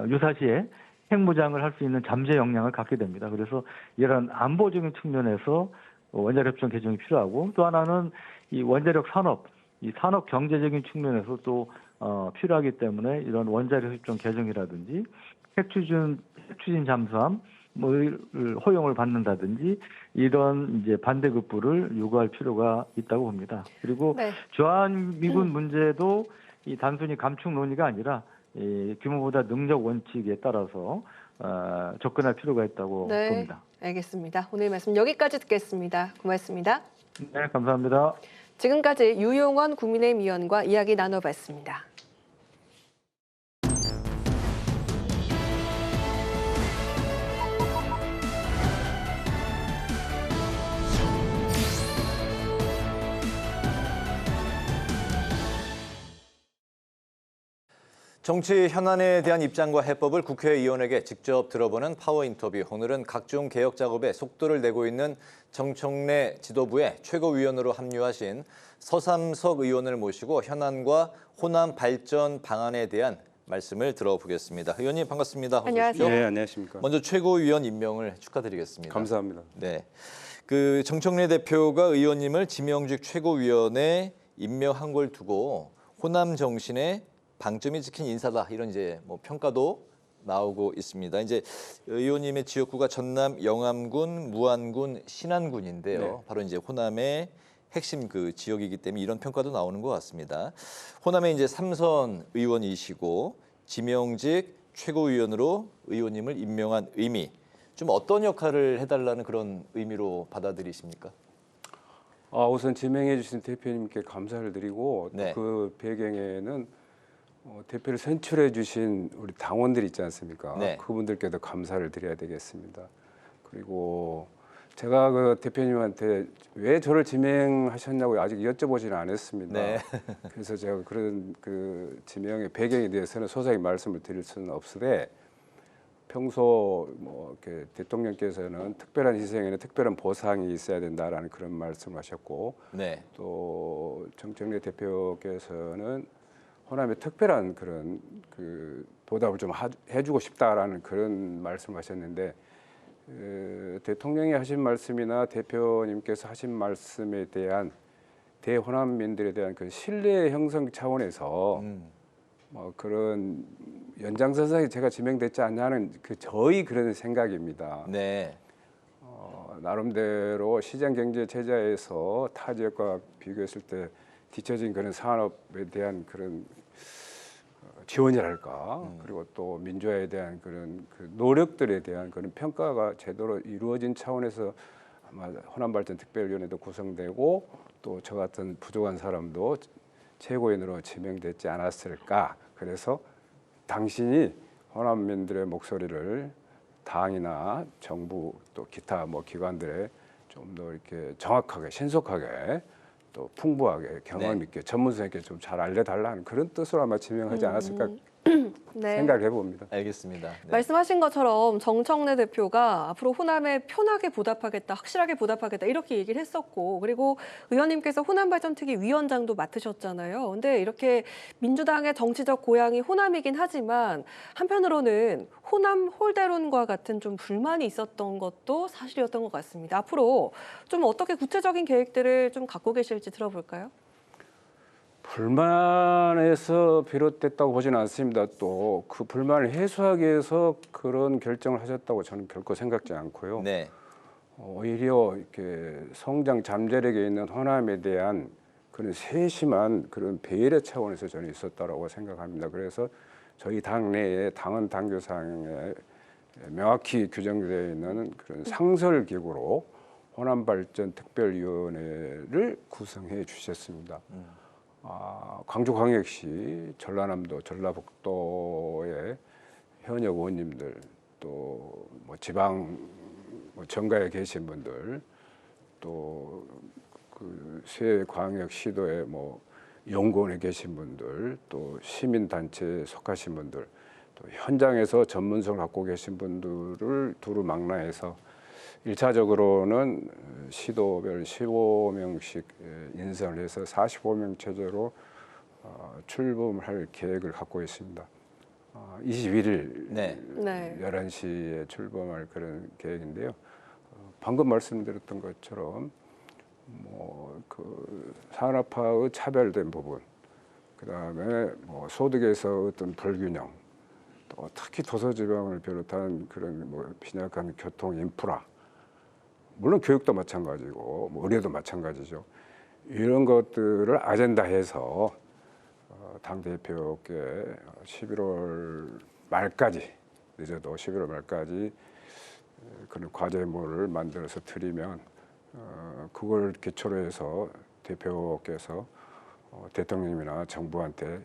유사시에 핵무장을 할 수 있는 잠재 역량을 갖게 됩니다. 그래서 이런 안보적인 측면에서 원자력 협정 개정이 필요하고 또 하나는 이 원자력 산업, 이 산업 경제적인 측면에서 또 필요하기 때문에 이런 원자력 협정 개정이라든지 핵추진 잠수함 를 허용을 받는다든지 이런 이제 반대급부를 요구할 필요가 있다고 봅니다. 그리고 주한미군 문제도 이 단순히 감축 논의가 아니라 이 규모보다 능력 원칙에 따라서 접근할 필요가 있다고 봅니다. 알겠습니다. 오늘 말씀 여기까지 듣겠습니다. 고맙습니다. 네, 감사합니다. 지금까지 유용원 국민의힘 의원과 이야기 나눠봤습니다. 정치 현안에 대한 입장과 해법을 국회의원에게 직접 들어보는 파워 인터뷰. 오늘은 각종 개혁 작업에 속도를 내고 있는 정청래 지도부의 최고위원으로 합류하신 서삼석 의원을 모시고 현안과 호남 발전 방안에 대한 말씀을 들어보겠습니다. 의원님 반갑습니다. 안녕하세요. 네, 안녕하십니까. 먼저 최고위원 임명을 축하드리겠습니다. 감사합니다. 네, 그 정청래 대표가 의원님을 지명직 최고위원에 임명한 걸 두고 호남 정신에 방점이 찍힌 인사다 이런 이제 뭐 평가도 나오고 있습니다. 이제 의원님의 지역구가 전남 영암군, 무안군, 신안군인데요. 네. 바로 이제 호남의 핵심 그 지역이기 때문에 이런 평가도 나오는 것 같습니다. 호남의 이제 3선 의원이시고 지명직 최고위원으로 의원님을 임명한 의미, 좀 어떤 역할을 해달라는 그런 의미로 받아들이십니까? 우선 지명해 주신 대표님께 감사를 드리고 그 배경에는 대표를 선출해 주신 우리 당원들 있지 않습니까? 그분들께도 감사를 드려야 되겠습니다. 그리고 제가 그 대표님한테 왜 저를 지명하셨냐고 아직 여쭤보지는 않았습니다. 그래서 제가 그런 그 지명의 배경에 대해서는 소상히 말씀을 드릴 수는 없으되 평소 뭐 이렇게 대통령께서는 특별한 희생에는 특별한 보상이 있어야 된다라는 그런 말씀하셨고 또 정청래 대표께서는 호남에 특별한 그런 그 보답을 좀 해주고 싶다라는 그런 말씀하셨는데 대통령이 하신 말씀이나 대표님께서 하신 말씀에 대한 대호남민들에 대한 그 신뢰 형성 차원에서 뭐 그런 연장선상에 제가 지명됐지 않냐는 그 저희 그런 생각입니다. 나름대로 시장 경제 체제에서 타 지역과 비교했을 때 뒤처진 그런 산업에 대한 그런 지원이랄까 그리고 또 민주화에 대한 그런 그 노력들에 대한 그런 평가가 제대로 이루어진 차원에서 아마 호남발전특별위원회도 구성되고 또 저 같은 부족한 사람도 최고위원으로 지명됐지 않았을까. 그래서 당신이 호남민들의 목소리를 당이나 정부 또 기타 뭐 기관들에 좀 더 이렇게 정확하게 신속하게 또 풍부하게 경험 있게 전문성 있게 좀 잘 알려달라는 그런 뜻으로 아마 지명하지 않았을까 생각을 해봅니다. 알겠습니다. 말씀하신 것처럼 정청래 대표가 앞으로 호남에 편하게 보답하겠다, 확실하게 보답하겠다 이렇게 얘기를 했었고 그리고 의원님께서 호남발전특위 위원장도 맡으셨잖아요. 근데 이렇게 민주당의 정치적 고향이 호남이긴 하지만 한편으로는 호남 홀대론과 같은 좀 불만이 있었던 것도 사실이었던 것 같습니다. 앞으로 좀 어떻게 구체적인 계획들을 좀 갖고 계실지 들어볼까요? 불만에서 비롯됐다고 보지는 않습니다. 또 그 불만을 해소하기 위해서 그런 결정을 하셨다고 저는 결코 생각지 않고요. 오히려 이렇게 성장 잠재력에 있는 호남에 대한 그런 세심한 그런 배려 차원에서 저는 있었다라고 생각합니다. 그래서 저희 당 내에 당헌 당규상에 명확히 규정되어 있는 그런 상설기구로 호남발전특별위원회를 구성해 주셨습니다. 광주광역시, 전라남도, 전라북도의 현역 의원님들 또 뭐 지방 뭐 정가에 계신 분들 또 그 세광역시도에 뭐 연구원에 계신 분들 또 시민단체에 속하신 분들 또 현장에서 전문성을 갖고 계신 분들을 두루 망라해서 1차적으로는 시도별 15명씩 인선을 해서 45명 체제로 출범할 계획을 갖고 있습니다. 21일 네. 11시에 출범할 그런 계획인데요. 방금 말씀드렸던 것처럼 그 산업화의 차별된 부분, 그다음에 뭐 소득에서 어떤 불균형, 또 특히 도서지방을 비롯한 그런 뭐 빈약한 교통 인프라, 물론 교육도 마찬가지고 뭐 의료도 마찬가지죠. 이런 것들을 아젠다해서 당 대표께 11월 말까지 늦어도 11월 말까지 그런 과제물을 만들어서 드리면 그걸 기초로 해서 대표께서 대통령님이나 정부한테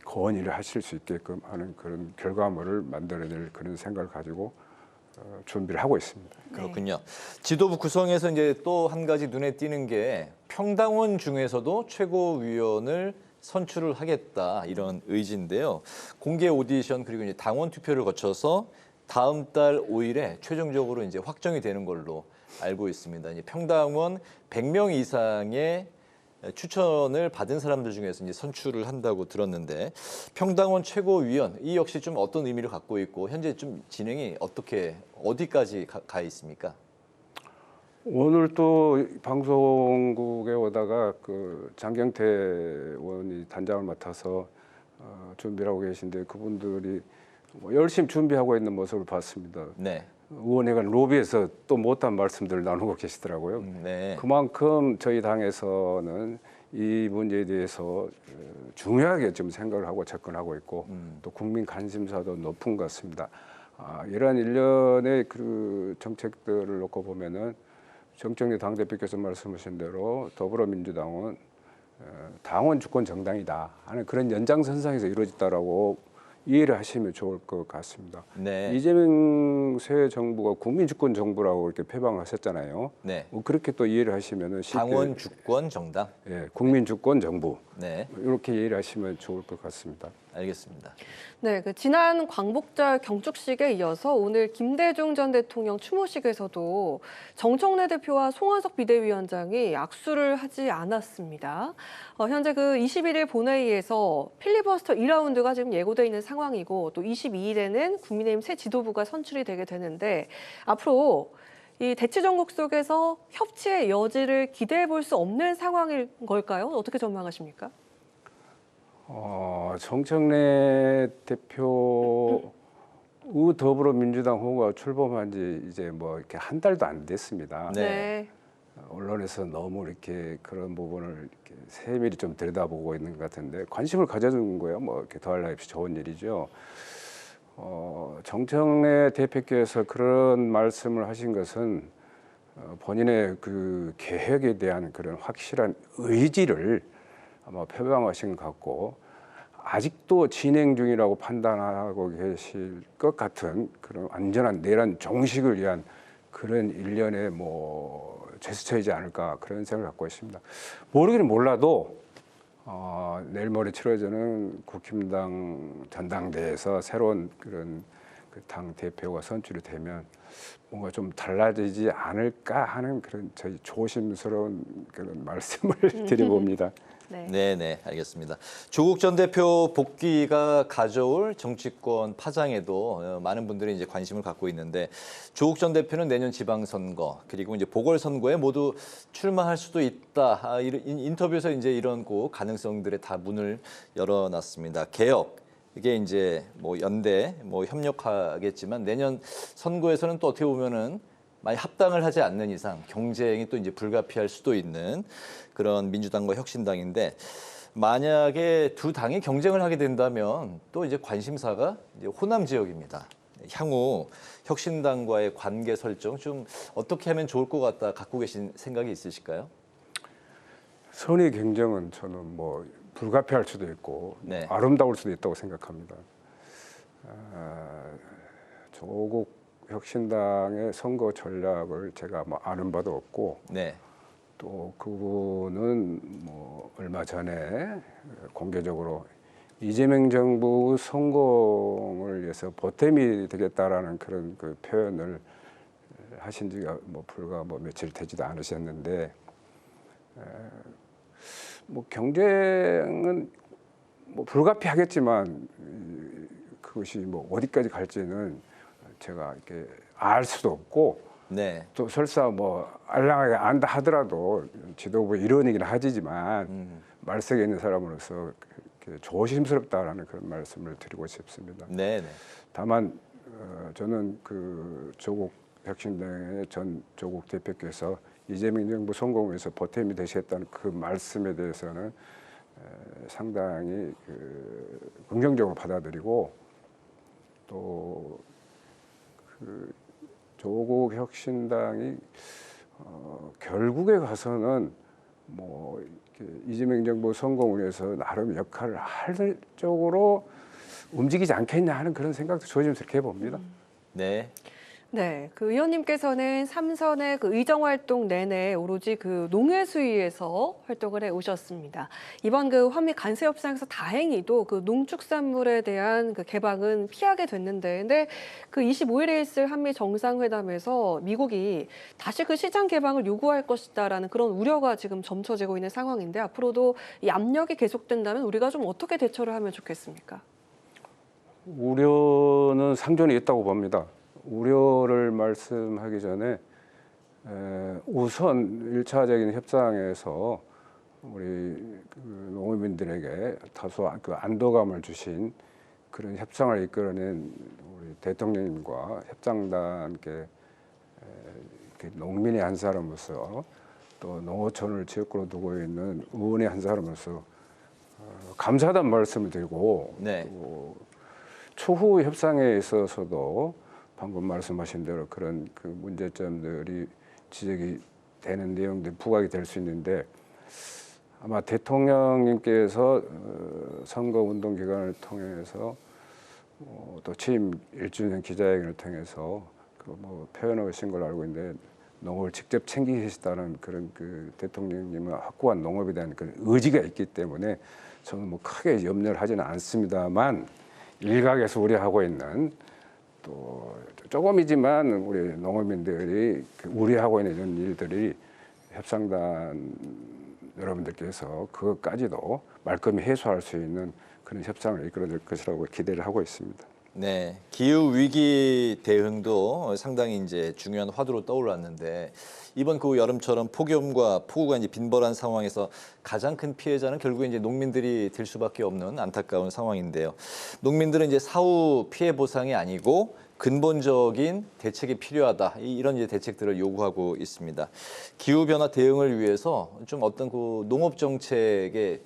건의를 하실 수 있게끔 하는 그런 결과물을 만들어낼 그런 생각을 가지고 준비를 하고 있습니다. 그렇군요. 지도부 구성에서 이제 또 한 가지 눈에 띄는 게 평당원 중에서도 최고위원을 선출을 하겠다 이런 의지인데요. 공개 오디션 그리고 이제 당원 투표를 거쳐서 다음 달 5일에 최종적으로 이제 확정이 되는 걸로 알고 있습니다. 이제 평당원 100명 이상의 추천을 받은 사람들 중에서 이제 선출을 한다고 들었는데 평당원 최고위원 이 역시 좀 어떤 의미를 갖고 있고 현재 좀 진행이 어디까지 가 있습니까? 오늘 또 방송국에 오다가 그 장경태 의원이 단장을 맡아서 준비를 하고 계신데 그분들이 뭐 열심히 준비하고 있는 모습을 봤습니다. 네. 의원회관 로비에서 또 못한 말씀들을 나누고 계시더라고요. 네. 그만큼 저희 당에서는 이 문제에 대해서 중요하게 좀 생각을 하고 접근하고 있고 또 국민 관심사도 높은 것 같습니다. 이러한 일련의 그 정책들을 놓고 보면은 정청래 당대표께서 말씀하신 대로 더불어민주당은 당원 주권 정당이다 하는 그런 연장선상에서 이루어졌다라고 이해를 하시면 좋을 것 같습니다. 네. 이재명 새 정부가 국민주권 정부라고 이렇게 표방하셨잖아요. 네. 그렇게 또 이해를 하시면은 당원 주권 정당. 예, 국민주권 정부. 네. 이렇게 이해를 하시면 좋을 것 같습니다. 알겠습니다. 네, 지난 광복절 경축식에 이어서 오늘 김대중 전 대통령 추모식에서도 정청래 대표와 송원석 비대위원장이 악수를 하지 않았습니다. 현재 21일 본회의에서 필리버스터 2라운드가 지금 예고돼 있는 상황이고 또 22일에는 국민의힘 새 지도부가 선출이 되게 되는데 앞으로 이 대치 전국 속에서 협치의 여지를 기대해 볼 수 없는 상황인 걸까요? 어떻게 전망하십니까? 정청래 대표의 더불어민주당 후보가 출범한 지 이제 뭐 이렇게 한 달도 안 됐습니다. 네. 언론에서 너무 이렇게 그런 부분을 이렇게 세밀히 좀 들여다보고 있는 것 같은데 관심을 가져주는 거예요. 뭐 이렇게 더할 나위 없이 좋은 일이죠. 정청래 대표께서 그런 말씀을 하신 것은 본인의 그 계획에 대한 그런 확실한 의지를 아마 표방하신 것 같고 아직도 진행 중이라고 판단하고 계실 것 같은 그런 안전한 내란 종식을 위한 그런 일련의 뭐 제스처이지 않을까 그런 생각을 갖고 있습니다. 모르기는 몰라도 내일 모레 치러지는 국힘당 전당대회에서 새로운 그런 그 당 대표가 선출이 되면 뭔가 좀 달라지지 않을까 하는 그런 저희 조심스러운 그런 말씀을 드려봅니다. 네, 알겠습니다. 조국 전 대표 복귀가 가져올 정치권 파장에도 많은 분들이 이제 관심을 갖고 있는데 조국 전 대표는 내년 지방선거 그리고 이제 보궐선거에 모두 출마할 수도 있다. 인터뷰에서 이제 이런 가능성들에 다 문을 열어놨습니다. 개혁. 이게 이제 뭐 연대, 뭐 협력하겠지만 내년 선거에서는 또 어떻게 보면은 만약 합당을 하지 않는 이상 경쟁이 또 이제 불가피할 수도 있는 그런 민주당과 혁신당인데 만약에 두 당이 경쟁을 하게 된다면 또 이제 관심사가 이제 호남 지역입니다. 향후 혁신당과의 관계 설정 좀 어떻게 하면 좋을 것 같다 갖고 계신 생각이 있으실까요? 선의 경쟁은 저는 뭐 불가피할 수도 있고 아름다울 수도 있다고 생각합니다. 조국 혁신당의 선거 전략을 제가 뭐 아는 바도 없고 네. 또 그분은 뭐 얼마 전에 공개적으로 이재명 정부 성공을 위해서 보탬이 되겠다라는 그런 그 표현을 하신 지가 뭐 불과 뭐 며칠 되지도 않으셨는데 뭐 경쟁은 뭐 불가피하겠지만 그것이 뭐 어디까지 갈지는 제가 이렇게 알 수도 없고 네. 또 설사 뭐 알량하게 안다 하더라도 지도부 이론이긴 하지만 말석에 있는 사람으로서 조심스럽다라는 그런 말씀을 드리고 싶습니다. 네. 다만 저는 그 조국 혁신당의 전 조국 대표께서 이재명 정부 성공을 위해서 보탬이 되시겠다는 그 말씀에 대해서는 상당히 긍정적으로 받아들이고 또 그 조국 혁신당이 결국에 가서는 뭐 이재명 정부 성공을 위해서 나름 역할을 할 쪽으로 움직이지 않겠냐 하는 그런 생각도 조심스럽게 해봅니다. 네. 네, 그 의원님께서는 삼선의 그 의정 활동 내내 오로지 그 농해 수위에서 활동을 해 오셨습니다. 이번 그 한미 간세 협상에서 다행히도 그 농축산물에 대한 그 개방은 피하게 됐는데, 근데 그 25일에 있을 한미 정상회담에서 미국이 다시 그 시장 개방을 요구할 것이다라는 그런 우려가 지금 점쳐지고 있는 상황인데 앞으로도 이 압력이 계속된다면 우리가 좀 어떻게 대처를 하면 좋겠습니까? 우려는 상존이 있다고 봅니다. 우려를 말씀하기 전에 우선 1차적인 협상에서 우리 농민들에게 다소 그 안도감을 주신 그런 협상을 이끌어낸 우리 대통령님과 협상단께 농민의 한 사람으로서 또 농어촌을 지역구로 두고 있는 의원의 한 사람으로서 감사하다는 말씀을 드리고 네. 또 초후 협상에 있어서도 방금 말씀하신 대로 그런 그 문제점들이 지적이 되는 내용들 부각이 될 수 있는데 아마 대통령님께서 선거운동 기간을 통해서 또 취임 1주년 기자회견을 통해서 그 뭐 표현하신 걸로 알고 있는데 농업을 직접 챙기시다는 그런 그 대통령님의 확고한 농업에 대한 그런 의지가 있기 때문에 저는 뭐 크게 염려를 하지는 않습니다만 일각에서 우려하고 있는 또 조금이지만 우리 농업인들이 우려하고 있는 이런 일들이 협상단 여러분들께서 그것까지도 말끔히 해소할 수 있는 그런 협상을 이끌어낼 것이라고 기대를 하고 있습니다. 네, 기후 위기 대응도 상당히 이제 중요한 화두로 떠올랐는데 이번 그 여름처럼 폭염과 폭우가 이제 빈번한 상황에서 가장 큰 피해자는 결국에 이제 농민들이 될 수밖에 없는 안타까운 상황인데요. 농민들은 이제 사후 피해 보상이 아니고 근본적인 대책이 필요하다. 이런 이제 대책들을 요구하고 있습니다. 기후 변화 대응을 위해서 좀 어떤 그 농업 정책에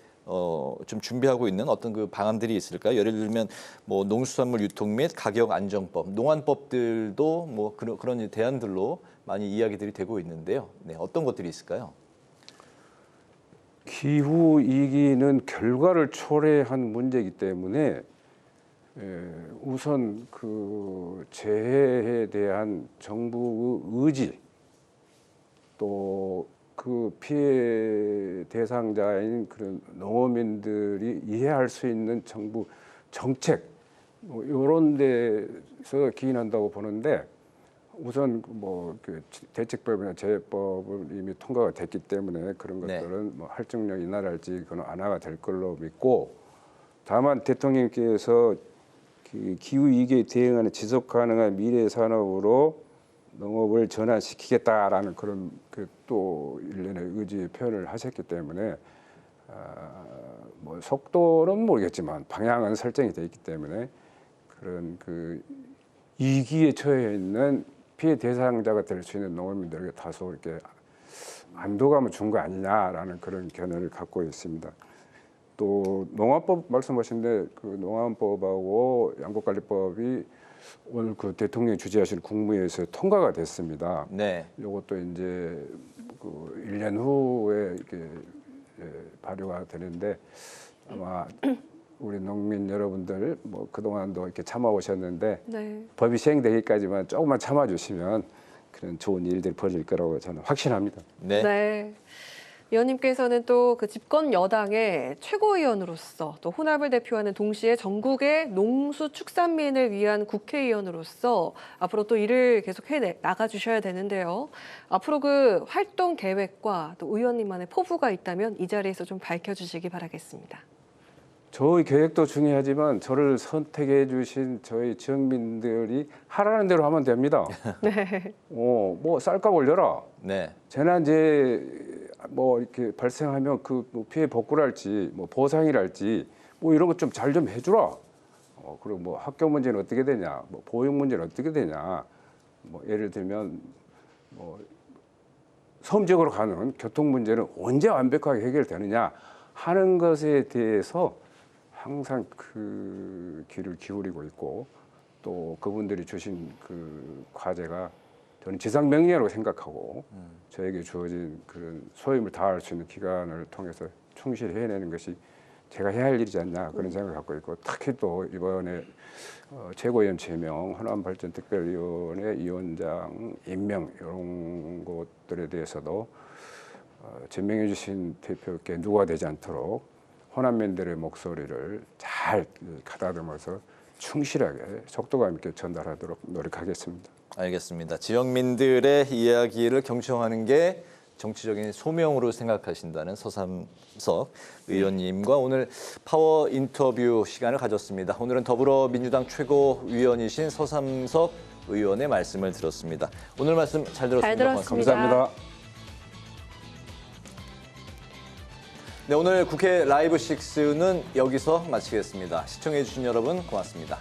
좀 준비하고 있는 어떤 그 방안들이 있을까요? 예를 들면 뭐 농수산물 유통 및 가격 안정법, 농안법들도 뭐 그런 대안들로 많이 이야기들이 되고 있는데요. 네, 어떤 것들이 있을까요? 기후 위기는 결과를 초래한 문제이기 때문에 우선 그 재해에 대한 정부의 의지 또 그 피해 대상자인 그런 농어민들이 이해할 수 있는 정부 정책 뭐 이런 데서 기인한다고 보는데 우선 뭐 그 대책법이나 재해법은 이미 통과가 됐기 때문에 그런 것들은 뭐 할증력 인하랄지 그건 완화가 될 걸로 믿고 다만 대통령께서 기후 위기에 대응하는 지속 가능한 미래 산업으로 농업을 전환시키겠다라는 그런 또 일련의 의지의 표현을 하셨기 때문에 뭐 속도는 모르겠지만 방향은 설정이 돼 있기 때문에 그런 그 위기에 처해 있는 피해 대상자가 될 수 있는 농민들에게 다소 이렇게 안도감을 준 거 아니냐라는 그런 견해를 갖고 있습니다. 또 농안법 말씀하신데 그 농안법하고 양곡관리법이 오늘 그 대통령이 주재하신 국무회의에서 통과가 됐습니다. 네. 이것도 이제 그 1년 후에 이렇게 발효가 되는데 아마 우리 농민 여러분들 뭐 그동안도 이렇게 참아오셨는데 네. 법이 시행되기까지만 조금만 참아주시면 그런 좋은 일들이 벌어질 거라고 저는 확신합니다. 네. 위원님께서는 또 그 집권 여당의 최고위원으로서 또 혼합을 대표하는 동시에 전국의 농수축산민을 위한 국회의원으로서 앞으로 또 일을 계속 해 나가주셔야 되는데요. 앞으로 그 활동 계획과 또 의원님만의 포부가 있다면 이 자리에서 좀 밝혀주시기 바라겠습니다. 저희 계획도 중요하지만 저를 선택해 주신 저희 지역민들이 하라는 대로 하면 됩니다. 네. 뭐 쌀값 올려라. 네. 재난재해 뭐 이렇게 발생하면 그뭐 피해 복구랄지 뭐 보상이랄지 뭐 이런 것 좀 잘 좀 해주라. 그리고 뭐 학교 문제는 어떻게 되냐, 뭐 보육 문제는 어떻게 되냐. 뭐 예를 들면 뭐 섬 지역으로 가는 교통 문제는 언제 완벽하게 해결되느냐 하는 것에 대해서 항상 그 귀를 기울이고 있고 또 그분들이 주신 그 과제가 저는 지상명령이라고 생각하고 저에게 주어진 그런 소임을 다할 수 있는 기간을 통해서 충실히 해내는 것이 제가 해야 할 일이지 않나 그런 생각을 갖고 있고 특히 또 이번에 최고위원 제명, 호남발전특별위원회 위원장 임명 이런 것들에 대해서도 제명해 주신 대표께 누가 되지 않도록 호남민들의 목소리를 잘 가다듬어서 충실하게 속도감 있게 전달하도록 노력하겠습니다. 알겠습니다. 지역민들의 이야기를 경청하는 게 정치적인 소명으로 생각하신다는 서삼석 의원님과 오늘 파워 인터뷰 시간을 가졌습니다. 오늘은 더불어민주당 최고위원이신 서삼석 의원의 말씀을 들었습니다. 오늘 말씀 잘 들었습니다. 잘 들었습니다. 감사합니다. 네, 오늘 국회 라이브 6는 여기서 마치겠습니다. 시청해 주신 여러분 고맙습니다.